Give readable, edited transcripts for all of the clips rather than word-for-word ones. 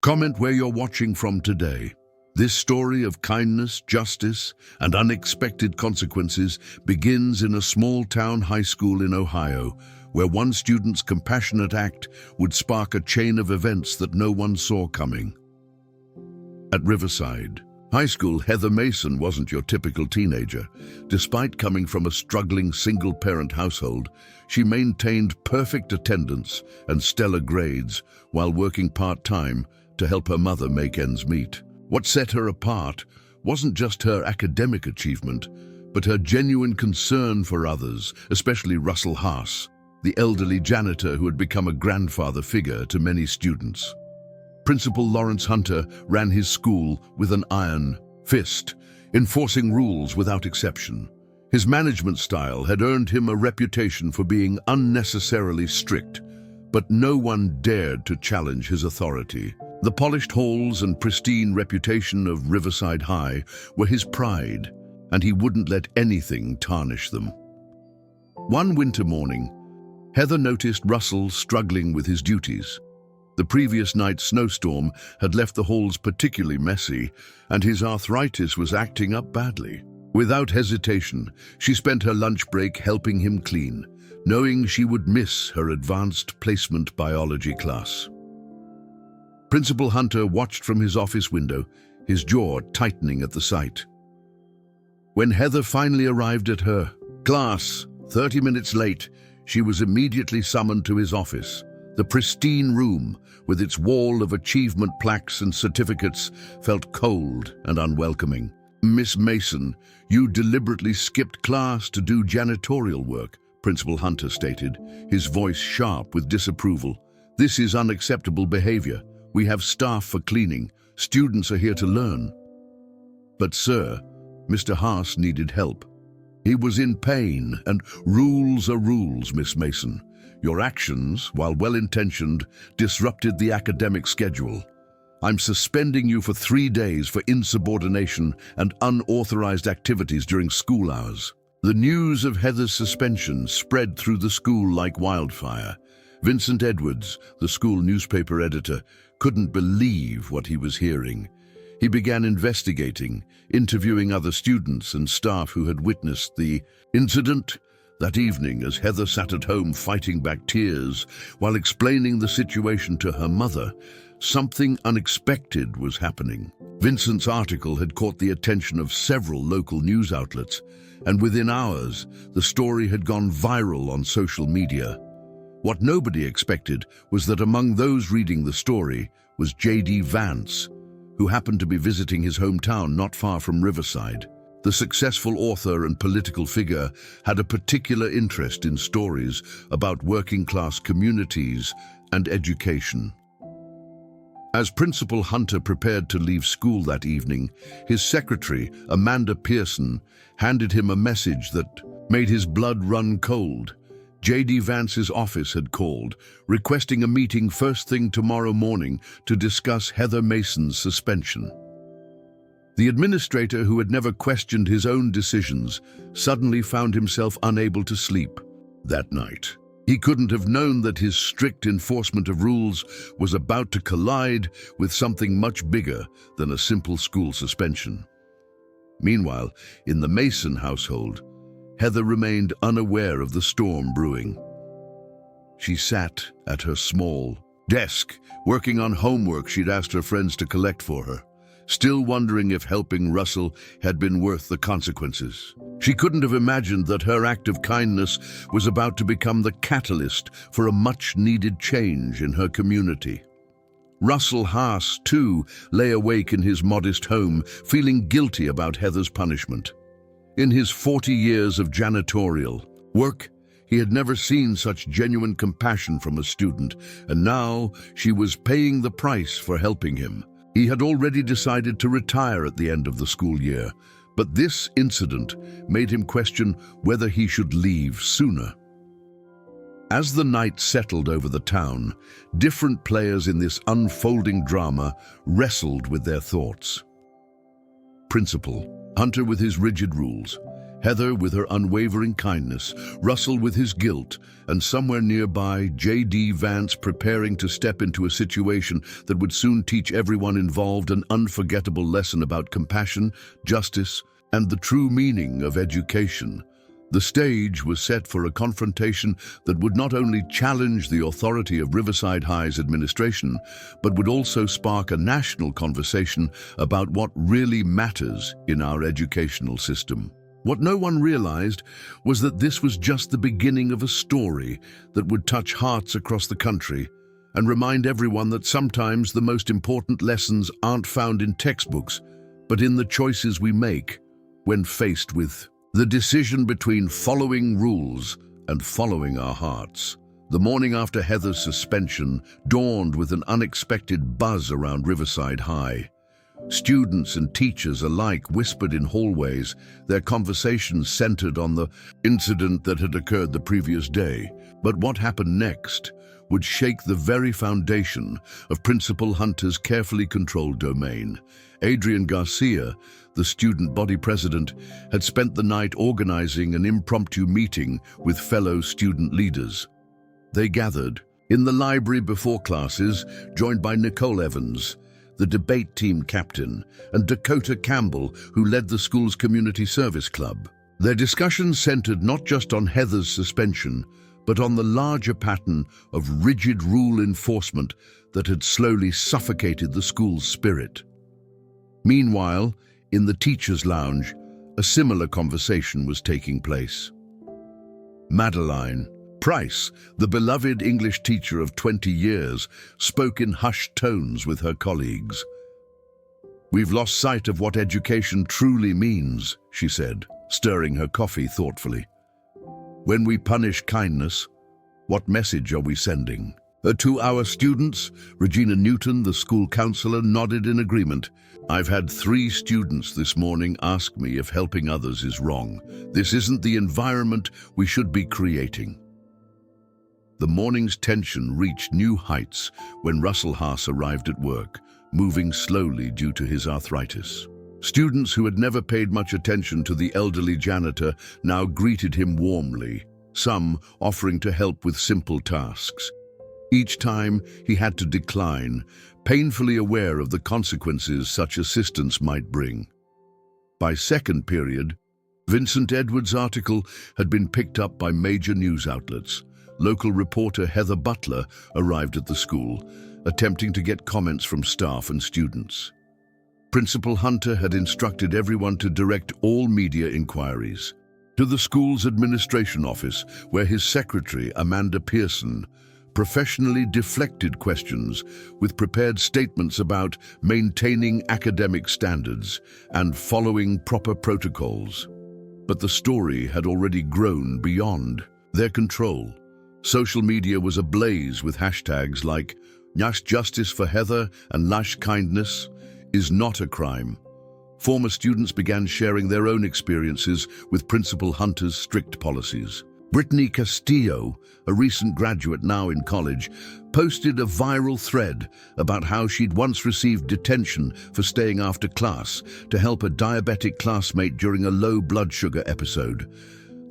Comment where you're watching from today. This story of kindness, justice, and unexpected consequences begins in a small-town high school in Ohio, where one student's compassionate act would spark a chain of events that no one saw coming. At Riverside High School, Heather Mason wasn't your typical teenager. Despite coming from a struggling single-parent household, she maintained perfect attendance and stellar grades while working part-time to help her mother make ends meet. What set her apart wasn't just her academic achievement, but her genuine concern for others, especially Russell Haas, the elderly janitor who had become a grandfather figure to many students. Principal Lawrence Hunter ran his school with an iron fist, enforcing rules without exception. His management style had earned him a reputation for being unnecessarily strict, but no one dared to challenge his authority. The polished halls and pristine reputation of Riverside High were his pride, and he wouldn't let anything tarnish them. One winter morning, Heather noticed Russell struggling with his duties. The previous night's snowstorm had left the halls particularly messy, and his arthritis was acting up badly. Without hesitation, she spent her lunch break helping him clean, knowing she would miss her advanced placement biology class. Principal Hunter watched from his office window, his jaw tightening at the sight. When Heather finally arrived at her class, 30 minutes late, she was immediately summoned to his office. The pristine room, with its wall of achievement plaques and certificates, felt cold and unwelcoming. "Miss Mason, you deliberately skipped class to do janitorial work," Principal Hunter stated, his voice sharp with disapproval. "This is unacceptable behavior. We have staff for cleaning. Students are here to learn." "But sir, Mr. Haas needed help. He was in pain, and rules are rules, Miss Mason. Your actions, while well-intentioned, disrupted the academic schedule. I'm suspending you for 3 days for insubordination and unauthorized activities during school hours." The news of Heather's suspension spread through the school like wildfire. Vincent Edwards, the school newspaper editor, couldn't believe what he was hearing. He began investigating, interviewing other students and staff who had witnessed the incident. That evening, as Heather sat at home fighting back tears while explaining the situation to her mother, something unexpected was happening. Vincent's article had caught the attention of several local news outlets, and within hours, the story had gone viral on social media. What nobody expected was that among those reading the story was J.D. Vance, who happened to be visiting his hometown not far from Riverside. The successful author and political figure had a particular interest in stories about working-class communities and education. As Principal Hunter prepared to leave school that evening, his secretary, Amanda Pearson, handed him a message that made his blood run cold. J.D. Vance's office had called, requesting a meeting first thing tomorrow morning to discuss Heather Mason's suspension. The administrator, who had never questioned his own decisions, suddenly found himself unable to sleep that night. He couldn't have known that his strict enforcement of rules was about to collide with something much bigger than a simple school suspension. Meanwhile, in the Mason household, Heather remained unaware of the storm brewing. She sat at her small desk, working on homework she'd asked her friends to collect for her, still wondering if helping Russell had been worth the consequences. She couldn't have imagined that her act of kindness was about to become the catalyst for a much-needed change in her community. Russell Haas, too, lay awake in his modest home, feeling guilty about Heather's punishment. In his 40 years of janitorial work, he had never seen such genuine compassion from a student, and now she was paying the price for helping him. He had already decided to retire at the end of the school year, but this incident made him question whether he should leave sooner. As the night settled over the town, different players in this unfolding drama wrestled with their thoughts. Principal Hunter with his rigid rules, Heather with her unwavering kindness, Russell with his guilt, and somewhere nearby, J.D. Vance preparing to step into a situation that would soon teach everyone involved an unforgettable lesson about compassion, justice, and the true meaning of education. The stage was set for a confrontation that would not only challenge the authority of Riverside High's administration, but would also spark a national conversation about what really matters in our educational system. What no one realized was that this was just the beginning of a story that would touch hearts across the country and remind everyone that sometimes the most important lessons aren't found in textbooks, but in the choices we make when faced with the decision between following rules and following our hearts. The morning after Heather's suspension dawned with an unexpected buzz around Riverside High. Students and teachers alike whispered in hallways, their conversations centered on the incident that had occurred the previous day. But what happened next would shake the very foundation of Principal Hunter's carefully controlled domain. Adrian Garcia, the student body president, had spent the night organizing an impromptu meeting with fellow student leaders. They gathered in the library before classes, joined by Nicole Evans, the debate team captain, and Dakota Campbell, who led the school's community service club. Their discussion centered not just on Heather's suspension, but on the larger pattern of rigid rule enforcement that had slowly suffocated the school's spirit. Meanwhile, in the teacher's lounge, a similar conversation was taking place. Madeline Price, the beloved English teacher of 20 years, spoke in hushed tones with her colleagues. "We've lost sight of what education truly means," she said, stirring her coffee thoughtfully. "When we punish kindness, what message are we sending?" To our students, Regina Newton, the school counselor, nodded in agreement. "I've had 3 students this morning ask me if helping others is wrong. This isn't the environment we should be creating." The morning's tension reached new heights when Russell Haas arrived at work, moving slowly due to his arthritis. Students who had never paid much attention to the elderly janitor now greeted him warmly, some offering to help with simple tasks. Each time he had to decline, painfully aware of the consequences such assistance might bring. By second period, Vincent Edwards' article had been picked up by major news outlets. Local reporter Heather Butler arrived at the school, attempting to get comments from staff and students. Principal Hunter had instructed everyone to direct all media inquiries to the school's administration office, where his secretary, Amanda Pearson, professionally deflected questions with prepared statements about maintaining academic standards and following proper protocols. But the story had already grown beyond their control. Social media was ablaze with hashtags like "Nash Justice for Heather" and "Lash Kindness is not a crime." Former students began sharing their own experiences with Principal Hunter's strict policies. Brittany Castillo, a recent graduate now in college, posted a viral thread about how she'd once received detention for staying after class to help a diabetic classmate during a low blood sugar episode.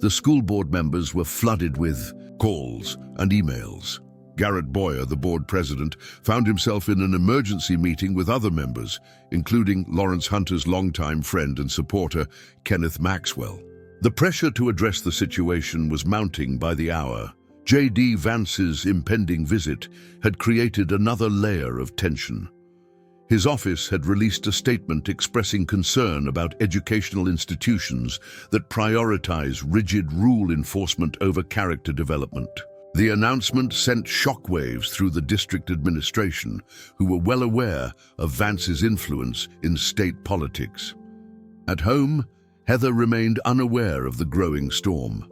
The school board members were flooded with calls and emails. Garrett Boyer, the board president, found himself in an emergency meeting with other members, including Lawrence Hunter's longtime friend and supporter, Kenneth Maxwell. The pressure to address the situation was mounting by the hour. J.D. Vance's impending visit had created another layer of tension. His office had released a statement expressing concern about educational institutions that prioritize rigid rule enforcement over character development. The announcement sent shockwaves through the district administration, who were well aware of Vance's influence in state politics. At home, Heather remained unaware of the growing storm.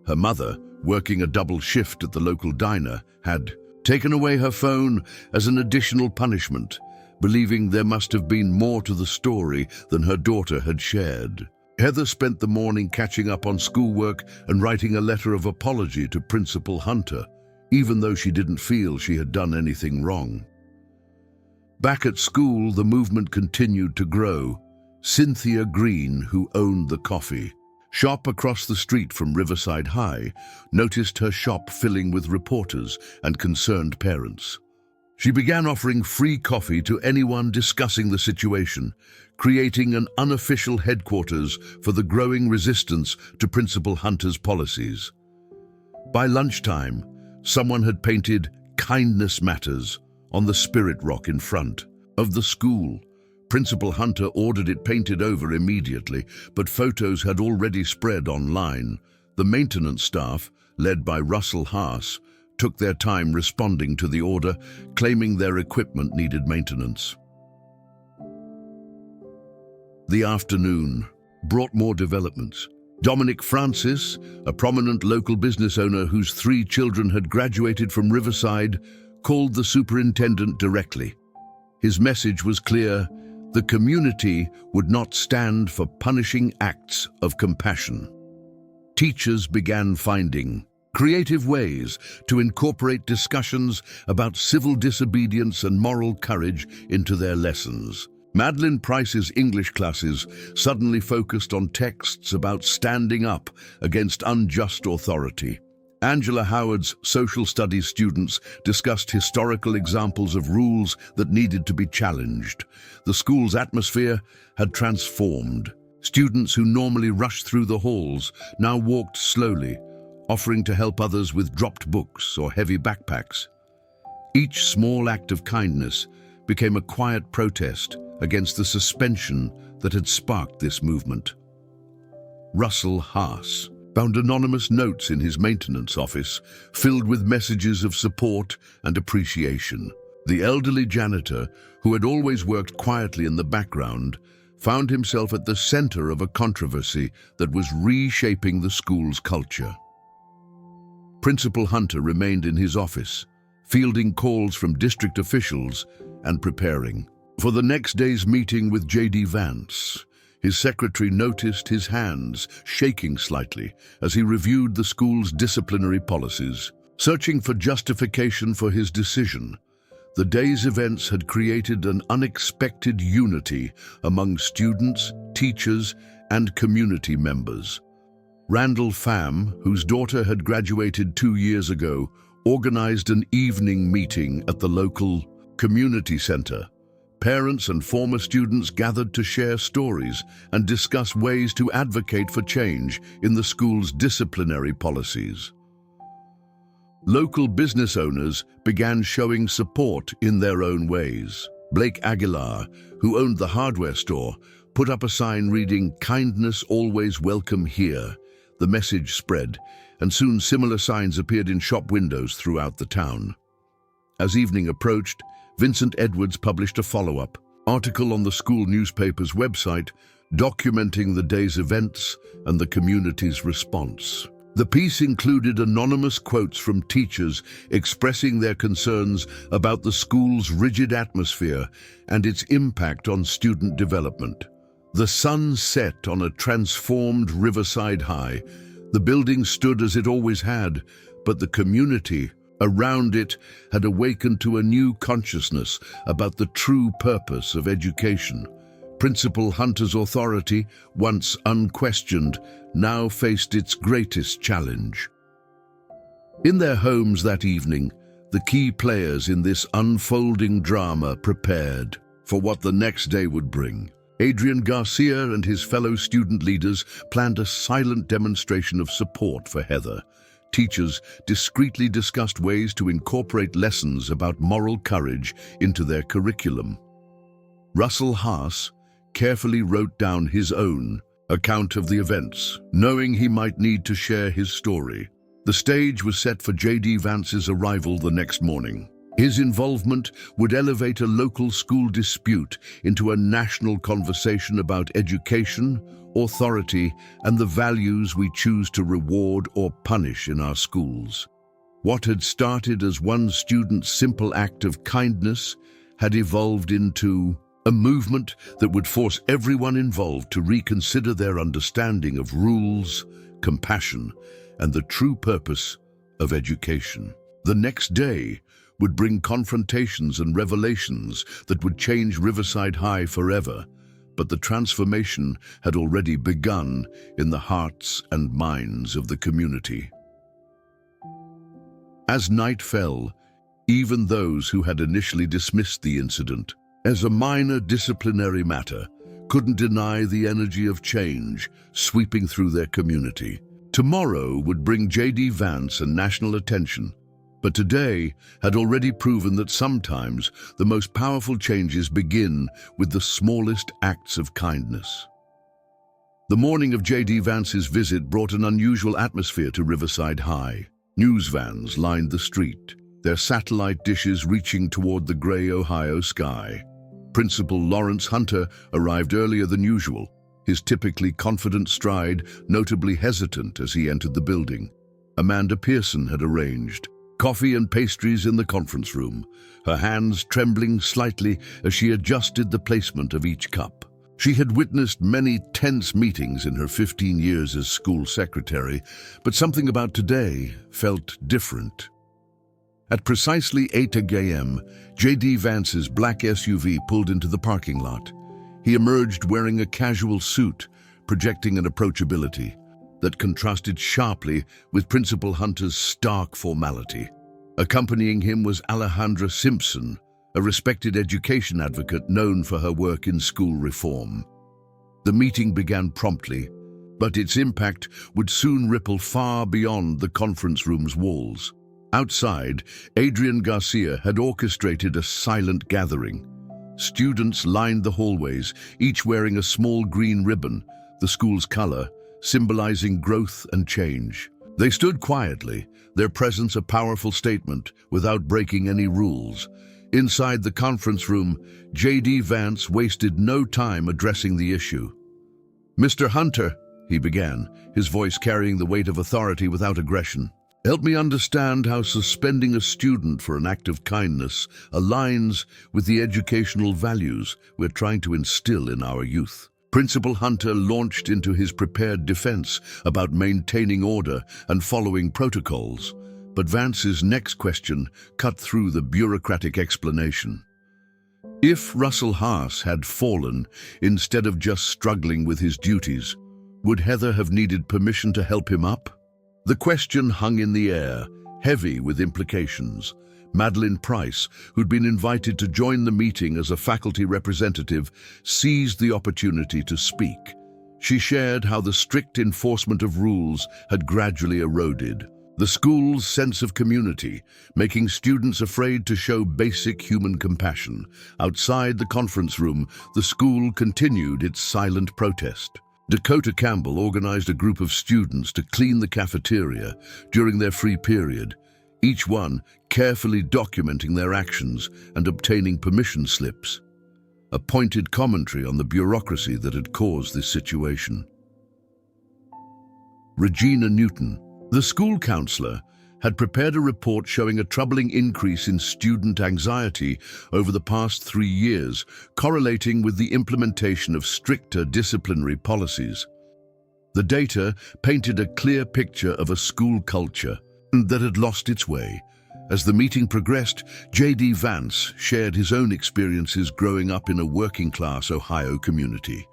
Her mother, working a double shift at the local diner, had taken away her phone as an additional punishment, believing there must have been more to the story than her daughter had shared. Heather spent the morning catching up on schoolwork and writing a letter of apology to Principal Hunter, even though she didn't feel she had done anything wrong. Back at school, the movement continued to grow. Cynthia Green, who owned the coffee, shop across the street from Riverside High, noticed her shop filling with reporters and concerned parents. She began offering free coffee to anyone discussing the situation, creating an unofficial headquarters for the growing resistance to Principal Hunter's policies. By lunchtime, someone had painted "Kindness Matters" on the spirit rock in front of the school. Principal Hunter ordered it painted over immediately, but photos had already spread online. The maintenance staff, led by Russell Haas, took their time responding to the order, claiming their equipment needed maintenance. The afternoon brought more developments. Dominic Francis, a prominent local business owner whose 3 children had graduated from Riverside, called the superintendent directly. His message was clear: the community would not stand for punishing acts of compassion. Teachers began finding creative ways to incorporate discussions about civil disobedience and moral courage into their lessons. Madeline Price's English classes suddenly focused on texts about standing up against unjust authority. Angela Howard's social studies students discussed historical examples of rules that needed to be challenged. The school's atmosphere had transformed. Students who normally rushed through the halls now walked slowly, offering to help others with dropped books or heavy backpacks. Each small act of kindness became a quiet protest against the suspension that had sparked this movement. Russell Haas found anonymous notes in his maintenance office filled with messages of support and appreciation. The elderly janitor, who had always worked quietly in the background, found himself at the center of a controversy that was reshaping the school's culture. Principal Hunter remained in his office, fielding calls from district officials and preparing for the next day's meeting with J.D. Vance. His secretary noticed his hands shaking slightly as he reviewed the school's disciplinary policies. Searching for justification for his decision, the day's events had created an unexpected unity among students, teachers, and community members. Randall Pham, whose daughter had graduated 2 years ago, organized an evening meeting at the local community center. Parents and former students gathered to share stories and discuss ways to advocate for change in the school's disciplinary policies. Local business owners began showing support in their own ways. Blake Aguilar, who owned the hardware store, put up a sign reading, "Kindness always welcome here." The message spread, and soon similar signs appeared in shop windows throughout the town. As evening approached, Vincent Edwards published a follow-up article on the school newspaper's website documenting the day's events and the community's response. The piece included anonymous quotes from teachers expressing their concerns about the school's rigid atmosphere and its impact on student development. The sun set on a transformed Riverside High. The building stood as it always had, but the community around it had awakened to a new consciousness about the true purpose of education. Principal Hunter's authority, once unquestioned, now faced its greatest challenge. In their homes that evening, the key players in this unfolding drama prepared for what the next day would bring. Adrian Garcia and his fellow student leaders planned a silent demonstration of support for Heather. Teachers discreetly discussed ways to incorporate lessons about moral courage into their curriculum. Russell Haas carefully wrote down his own account of the events, knowing he might need to share his story. The stage was set for J.D. Vance's arrival the next morning. His involvement would elevate a local school dispute into a national conversation about education, authority, and the values we choose to reward or punish in our schools. What had started as one student's simple act of kindness had evolved into a movement that would force everyone involved to reconsider their understanding of rules, compassion, and the true purpose of education. The next day would bring confrontations and revelations that would change Riverside High forever. but the transformation had already begun in the hearts and minds of the community. As night fell, even those who had initially dismissed the incident as a minor disciplinary matter couldn't deny the energy of change sweeping through their community. Tomorrow would bring J.D. Vance and national attention, but today had already proven that sometimes the most powerful changes begin with the smallest acts of kindness. The morning of J.D. Vance's visit brought an unusual atmosphere to Riverside High. News vans lined the street, their satellite dishes reaching toward the gray Ohio sky. Principal Lawrence Hunter arrived earlier than usual, his typically confident stride notably hesitant as he entered the building. Amanda Pearson had arranged coffee and pastries in the conference room, her hands trembling slightly as she adjusted the placement of each cup. She had witnessed many tense meetings in her 15 years as school secretary, but something about today felt different. At precisely 8 a.m., J.D. Vance's black SUV pulled into the parking lot. He emerged wearing a casual suit, projecting an approachability that contrasted sharply with Principal Hunter's stark formality. Accompanying him was Alejandra Simpson, a respected education advocate known for her work in school reform. The meeting began promptly, but its impact would soon ripple far beyond the conference room's walls. Outside, Adrian Garcia had orchestrated a silent gathering. Students lined the hallways, each wearing a small green ribbon, the school's color, symbolizing growth and change. They stood quietly, their presence a powerful statement, without breaking any rules. Inside the conference room, J.D. Vance wasted no time addressing the issue. "Mr. Hunter," he began, his voice carrying the weight of authority without aggression, "help me understand how suspending a student for an act of kindness aligns with the educational values we're trying to instill in our youth." Principal Hunter launched into his prepared defense about maintaining order and following protocols, but Vance's next question cut through the bureaucratic explanation. If Russell Haas had fallen instead of just struggling with his duties, would Heather have needed permission to help him up? The question hung in the air, heavy with implications. Madeline Price, who'd been invited to join the meeting as a faculty representative, seized the opportunity to speak. She shared how the strict enforcement of rules had gradually eroded the school's sense of community, making students afraid to show basic human compassion. Outside the conference room, the school continued its silent protest. Dakota Campbell organized a group of students to clean the cafeteria during their free period, each one carefully documenting their actions and obtaining permission slips, a pointed commentary on the bureaucracy that had caused this situation. Regina Newton, the school counselor, had prepared a report showing a troubling increase in student anxiety over the past 3 years, correlating with the implementation of stricter disciplinary policies. The data painted a clear picture of a school culture that had lost its way. As the meeting progressed, J.D. Vance shared his own experiences growing up in a working-class Ohio community.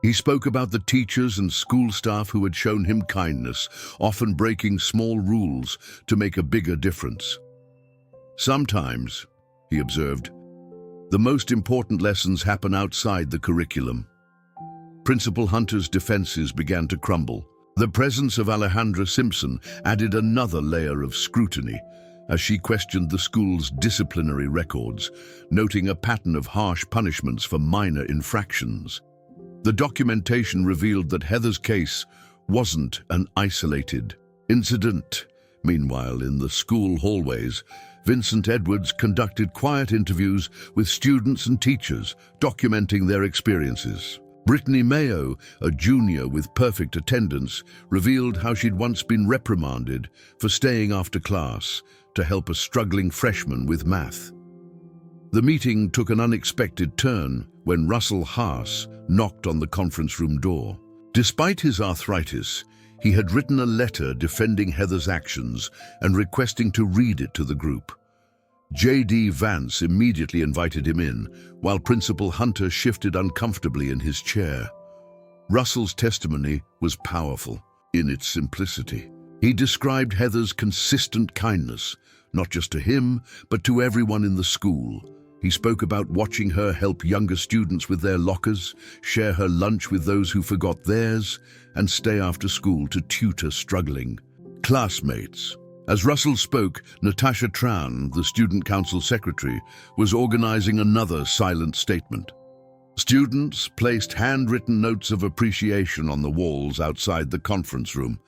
He spoke about the teachers and school staff who had shown him kindness, often breaking small rules to make a bigger difference. "Sometimes," he observed, "the most important lessons happen outside the curriculum." Principal Hunter's defenses began to crumble. The presence of Alejandra Simpson added another layer of scrutiny as she questioned the school's disciplinary records, noting a pattern of harsh punishments for minor infractions. The documentation revealed that Heather's case wasn't an isolated incident. Meanwhile, in the school hallways, Vincent Edwards conducted quiet interviews with students and teachers, documenting their experiences. Brittany Mayo, a junior with perfect attendance, revealed how she'd once been reprimanded for staying after class to help a struggling freshman with math. The meeting took an unexpected turn when Russell Haas knocked on the conference room door. Despite his arthritis, he had written a letter defending Heather's actions and requesting to read it to the group. J.D. Vance immediately invited him in, while Principal Hunter shifted uncomfortably in his chair. Russell's testimony was powerful in its simplicity. He described Heather's consistent kindness, not just to him, but to everyone in the school. He spoke about watching her help younger students with their lockers, share her lunch with those who forgot theirs, and stay after school to tutor struggling classmates. As Russell spoke, Natasha Tran, the student council secretary, was organizing another silent statement. Students placed handwritten notes of appreciation on the walls outside the conference room,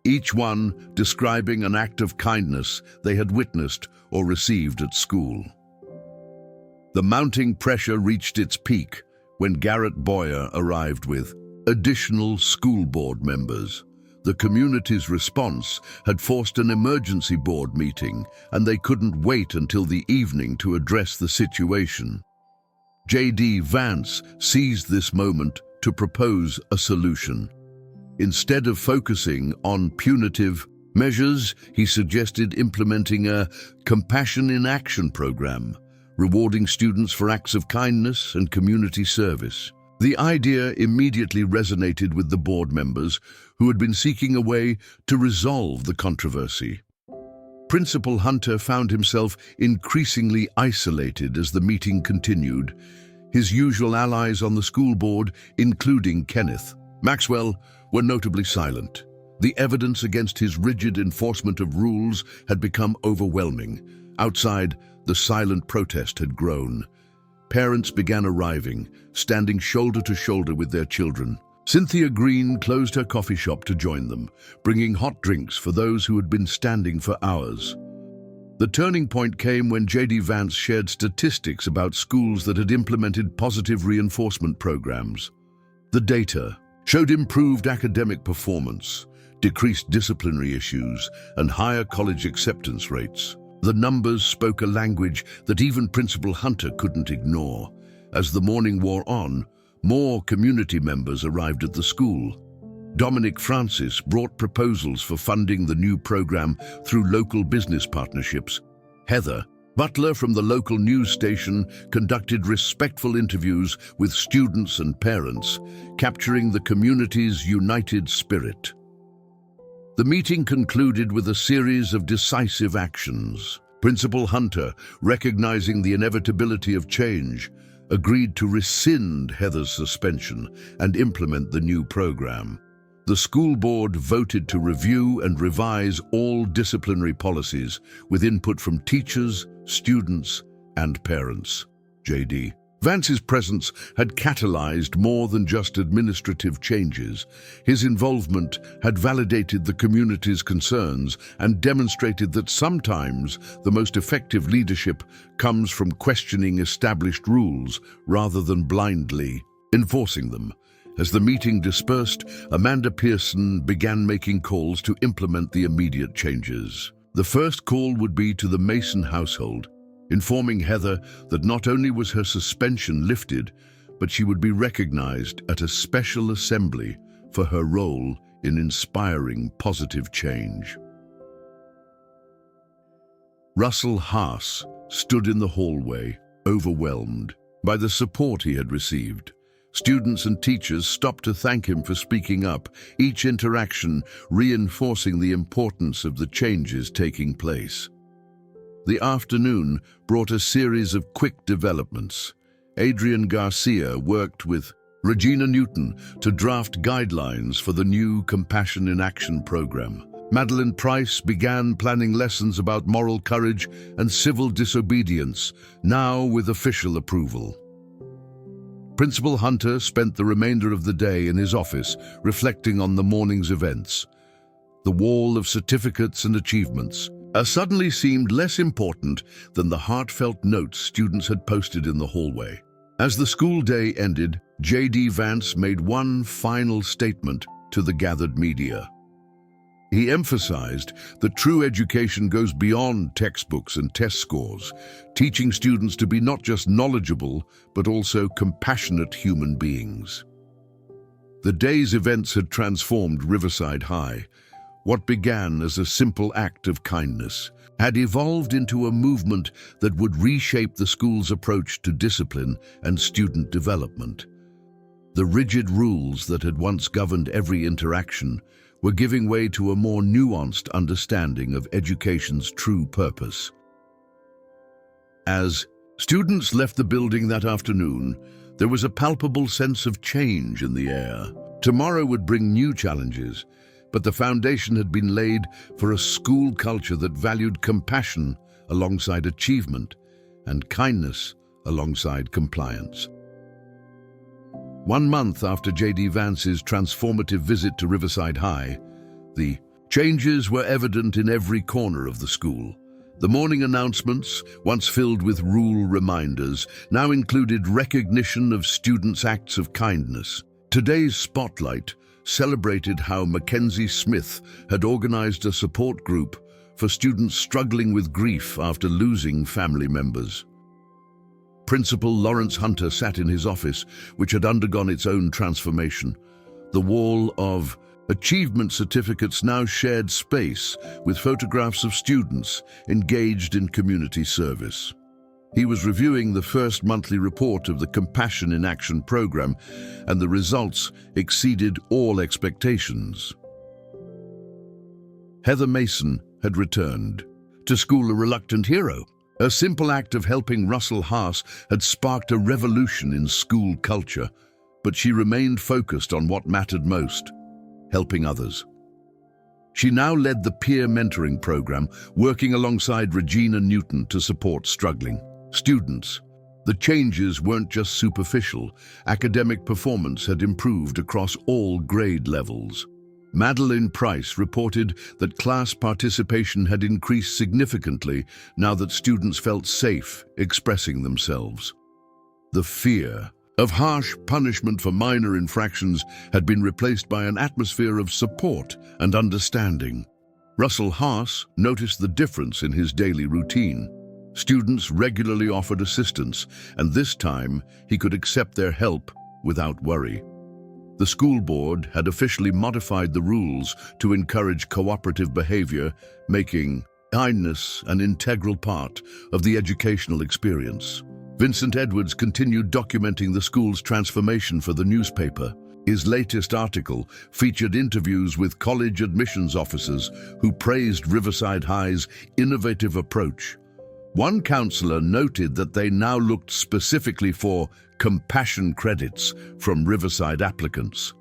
each one describing an act of kindness they had witnessed or received at school. The mounting pressure reached its peak when Garrett Boyer arrived with additional school board members. The community's response had forced an emergency board meeting, and they couldn't wait until the evening to address the situation. J.D. Vance seized this moment to propose a solution. Instead of focusing on punitive measures, he suggested implementing a compassion in action program, rewarding students for acts of kindness and community service. The idea immediately resonated with the board members who had been seeking a way to resolve the controversy. Principal Hunter found himself increasingly isolated as the meeting continued. His usual allies on the school board, including Kenneth Maxwell, were notably silent. The evidence against his rigid enforcement of rules had become overwhelming. Outside, the silent protest had grown. Parents began arriving, standing shoulder to shoulder with their children. Cynthia Green closed her coffee shop to join them, bringing hot drinks for those who had been standing for hours. The turning point came when J.D. Vance shared statistics about schools that had implemented positive reinforcement programs. The data showed improved academic performance, decreased disciplinary issues, and higher college acceptance rates. The numbers spoke a language that even Principal Hunter couldn't ignore. As the morning wore on, more community members arrived at the school. Dominic Francis brought proposals for funding the new program through local business partnerships. Heather Butler from the local news station conducted respectful interviews with students and parents, capturing the community's united spirit. The meeting concluded with a series of decisive actions. Principal Hunter, recognizing the inevitability of change, agreed to rescind Heather's suspension and implement the new program. The school board voted to review and revise all disciplinary policies with input from teachers, students, and parents. J.D. Vance's presence had catalyzed more than just administrative changes. His involvement had validated the community's concerns and demonstrated that sometimes the most effective leadership comes from questioning established rules rather than blindly enforcing them. As the meeting dispersed, Amanda Pearson began making calls to implement the immediate changes. The first call would be to the Mason household, informing Heather that not only was her suspension lifted, but she would be recognized at a special assembly for her role in inspiring positive change. Russell Haas stood in the hallway, overwhelmed by the support he had received. Students and teachers stopped to thank him for speaking up, each interaction reinforcing the importance of the changes taking place. The afternoon brought a series of quick developments. Adrian Garcia worked with Regina Newton to draft guidelines for the new Compassion in Action program. Madeline Price began planning lessons about moral courage and civil disobedience, now with official approval. Principal Hunter spent the remainder of the day in his office, reflecting on the morning's events. The wall of certificates and achievements suddenly seemed less important than the heartfelt notes students had posted in the hallway. As the school day ended, J.D. Vance made one final statement to the gathered media. He emphasized that true education goes beyond textbooks and test scores, teaching students to be not just knowledgeable, but also compassionate human beings. The day's events had transformed Riverside High. What began as a simple act of kindness had evolved into a movement that would reshape the school's approach to discipline and student development. The rigid rules that had once governed every interaction were giving way to a more nuanced understanding of education's true purpose. As students left the building that afternoon, there was a palpable sense of change in the air. Tomorrow would bring new challenges, but the foundation had been laid for a school culture that valued compassion alongside achievement and kindness alongside compliance. 1 month after J.D. Vance's transformative visit to Riverside High, the changes were evident in every corner of the school. The morning announcements, once filled with rule reminders, now included recognition of students' acts of kindness. Today's spotlight celebrated how Mackenzie Smith had organized a support group for students struggling with grief after losing family members. Principal Lawrence Hunter sat in his office, which had undergone its own transformation. The wall of achievement certificates now shared space with photographs of students engaged in community service. He was reviewing the first monthly report of the Compassion in Action program, and the results exceeded all expectations. Heather Mason had returned to school a reluctant hero. A simple act of helping Russell Haas had sparked a revolution in school culture, but she remained focused on what mattered most: helping others. She now led the peer mentoring program, working alongside Regina Newton to support struggling students. The changes weren't just superficial. Academic performance had improved across all grade levels. Madeline Price reported that class participation had increased significantly now that students felt safe expressing themselves. The fear of harsh punishment for minor infractions had been replaced by an atmosphere of support and understanding. Russell Haas noticed the difference in his daily routine. Students regularly offered assistance, and this time he could accept their help without worry. The school board had officially modified the rules to encourage cooperative behavior, making kindness an integral part of the educational experience. Vincent Edwards continued documenting the school's transformation for the newspaper. His latest article featured interviews with college admissions officers who praised Riverside High's innovative approach. One counselor noted that they now looked specifically for compassion credits from Riverside applicants.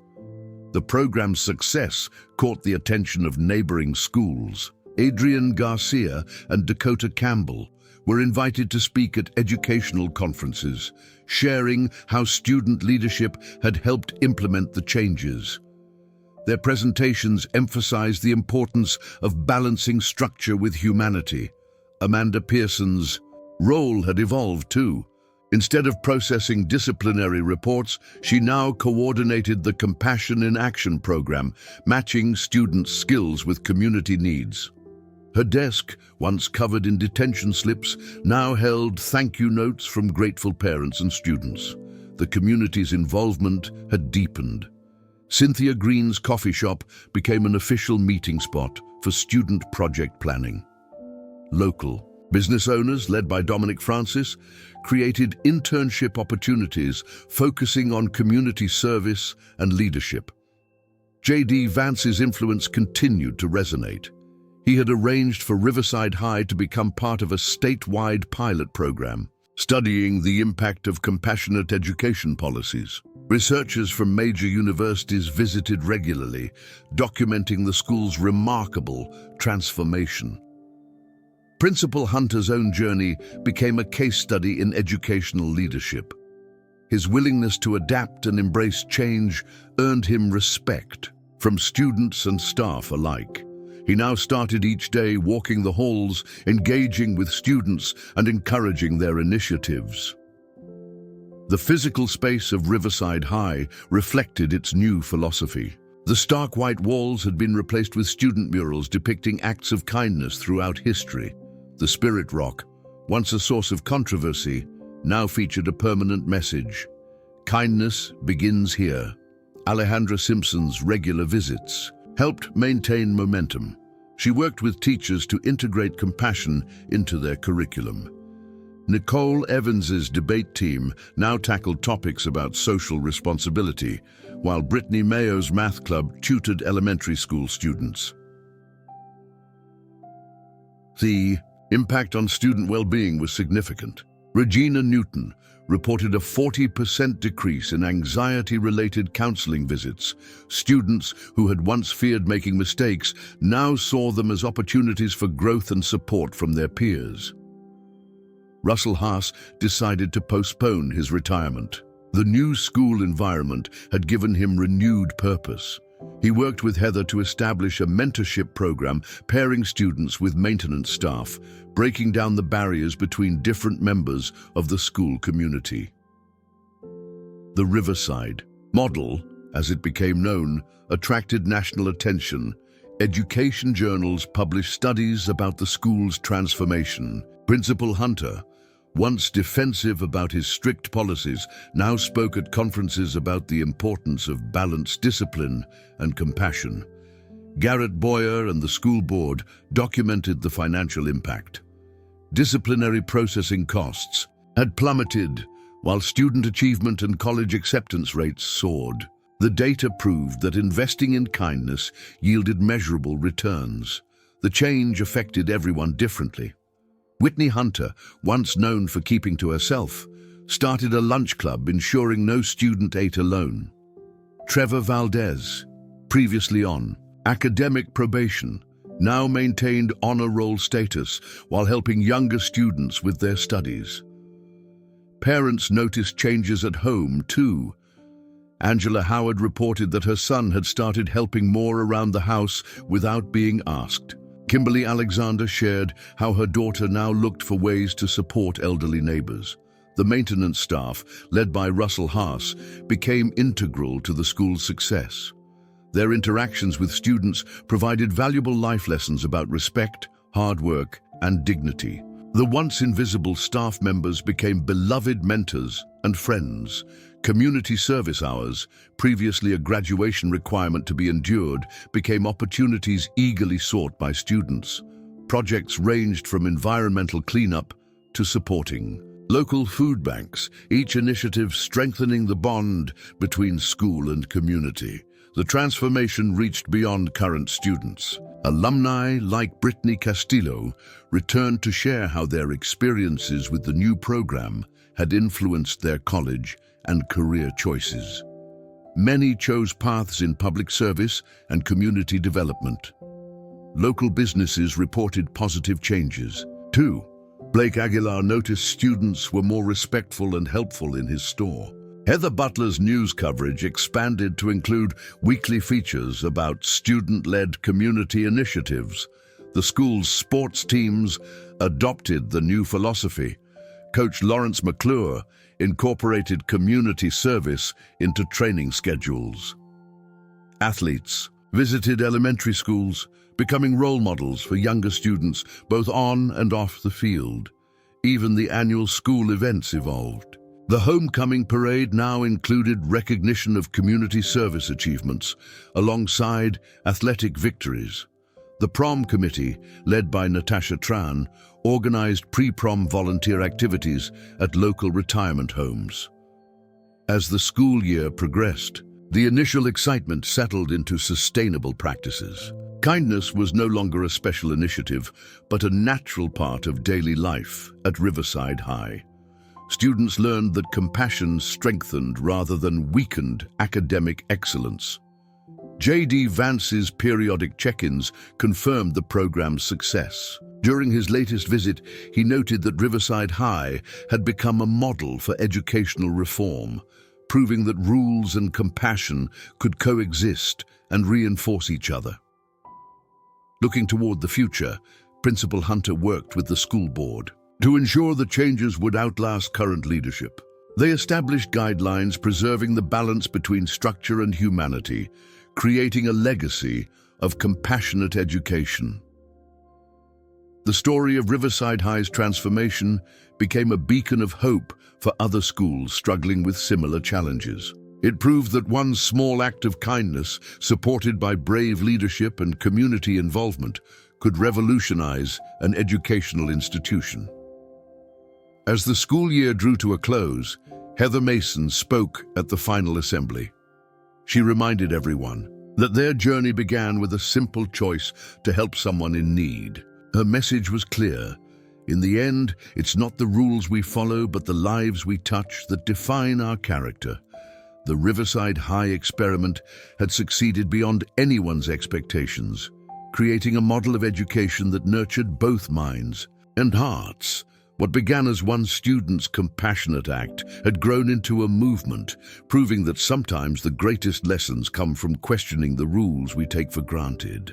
The program's success caught the attention of neighboring schools. Adrian Garcia and Dakota Campbell were invited to speak at educational conferences, sharing how student leadership had helped implement the changes. Their presentations emphasized the importance of balancing structure with humanity. Amanda Pearson's role had evolved too. Instead of processing disciplinary reports, she now coordinated the Compassion in Action program, matching students' skills with community needs. Her desk, once covered in detention slips, now held thank you notes from grateful parents and students. The community's involvement had deepened. Cynthia Green's coffee shop became an official meeting spot for student project planning. Local business owners, led by Dominic Francis, created internship opportunities focusing on community service and leadership. J.D. Vance's influence continued to resonate. He had arranged for Riverside High to become part of a statewide pilot program, studying the impact of compassionate education policies. Researchers from major universities visited regularly, documenting the school's remarkable transformation. Principal Hunter's own journey became a case study in educational leadership. His willingness to adapt and embrace change earned him respect from students and staff alike. He now started each day walking the halls, engaging with students and encouraging their initiatives. The physical space of Riverside High reflected its new philosophy. The stark white walls had been replaced with student murals depicting acts of kindness throughout history. The Spirit Rock, once a source of controversy, now featured a permanent message: kindness begins here. Alejandra Simpson's regular visits, helped maintain momentum. She worked with teachers to integrate compassion into their curriculum. Nicole Evans's debate team now tackled topics about social responsibility, while Brittany Mayo's math club tutored elementary school students. The impact on student well-being was significant. Regina Newton reported a 40% decrease in anxiety-related counseling visits. Students who had once feared making mistakes now saw them as opportunities for growth and support from their peers. Russell Haas decided to postpone his retirement. The new school environment had given him renewed purpose. He worked with Heather to establish a mentorship program pairing students with maintenance staff, breaking down the barriers between different members of the school community. The Riverside model, as it became known, attracted national attention. Education journals published studies about the school's transformation. Principal Hunter, once defensive about his strict policies, now spoke at conferences about the importance of balanced discipline and compassion. Garrett Boyer and the school board documented the financial impact. Disciplinary processing costs had plummeted, while student achievement and college acceptance rates soared. The data proved that investing in kindness yielded measurable returns. The change affected everyone differently. Whitney Hunter, once known for keeping to herself, started a lunch club ensuring no student ate alone. Trevor Valdez, previously on academic probation, now maintained honor roll status while helping younger students with their studies. Parents noticed changes at home too. Angela Howard reported that her son had started helping more around the house without being asked. Kimberly Alexander shared how her daughter now looked for ways to support elderly neighbors. The maintenance staff, led by Russell Haas, became integral to the school's success. Their interactions with students provided valuable life lessons about respect, hard work, and dignity. The once invisible staff members became beloved mentors and friends. Community service hours, previously a graduation requirement to be endured, became opportunities eagerly sought by students. Projects ranged from environmental cleanup to supporting local food banks, each initiative strengthening the bond between school and community. The transformation reached beyond current students. Alumni like Brittany Castillo returned to share how their experiences with the new program had influenced their college and career choices. Many chose paths in public service and community development. Local businesses reported positive changes. 2. Blake Aguilar noticed students were more respectful and helpful in his store. Heather Butler's news coverage expanded to include weekly features about student-led community initiatives. The school's sports teams adopted the new philosophy. Coach Lawrence McClure incorporated community service into training schedules. Athletes visited elementary schools, becoming role models for younger students both on and off the field. Even the annual school events evolved. The homecoming parade now included recognition of community service achievements alongside athletic victories. The prom committee, led by Natasha Tran, organized pre-prom volunteer activities at local retirement homes. As the school year progressed, the initial excitement settled into sustainable practices. Kindness was no longer a special initiative, but a natural part of daily life at Riverside High. Students learned that compassion strengthened rather than weakened academic excellence. J.D. Vance's periodic check-ins confirmed the program's success. During his latest visit, he noted that Riverside High had become a model for educational reform, proving that rules and compassion could coexist and reinforce each other. Looking toward the future, Principal Hunter worked with the school board to ensure the changes would outlast current leadership. They established guidelines preserving the balance between structure and humanity, creating a legacy of compassionate education. The story of Riverside High's transformation became a beacon of hope for other schools struggling with similar challenges. It proved that one small act of kindness, supported by brave leadership and community involvement, could revolutionize an educational institution. As the school year drew to a close, Heather Mason spoke at the final assembly. She reminded everyone that their journey began with a simple choice to help someone in need. Her message was clear. In the end, it's not the rules we follow, but the lives we touch that define our character. The Riverside High experiment had succeeded beyond anyone's expectations, creating a model of education that nurtured both minds and hearts. What began as one student's compassionate act had grown into a movement, proving that sometimes the greatest lessons come from questioning the rules we take for granted.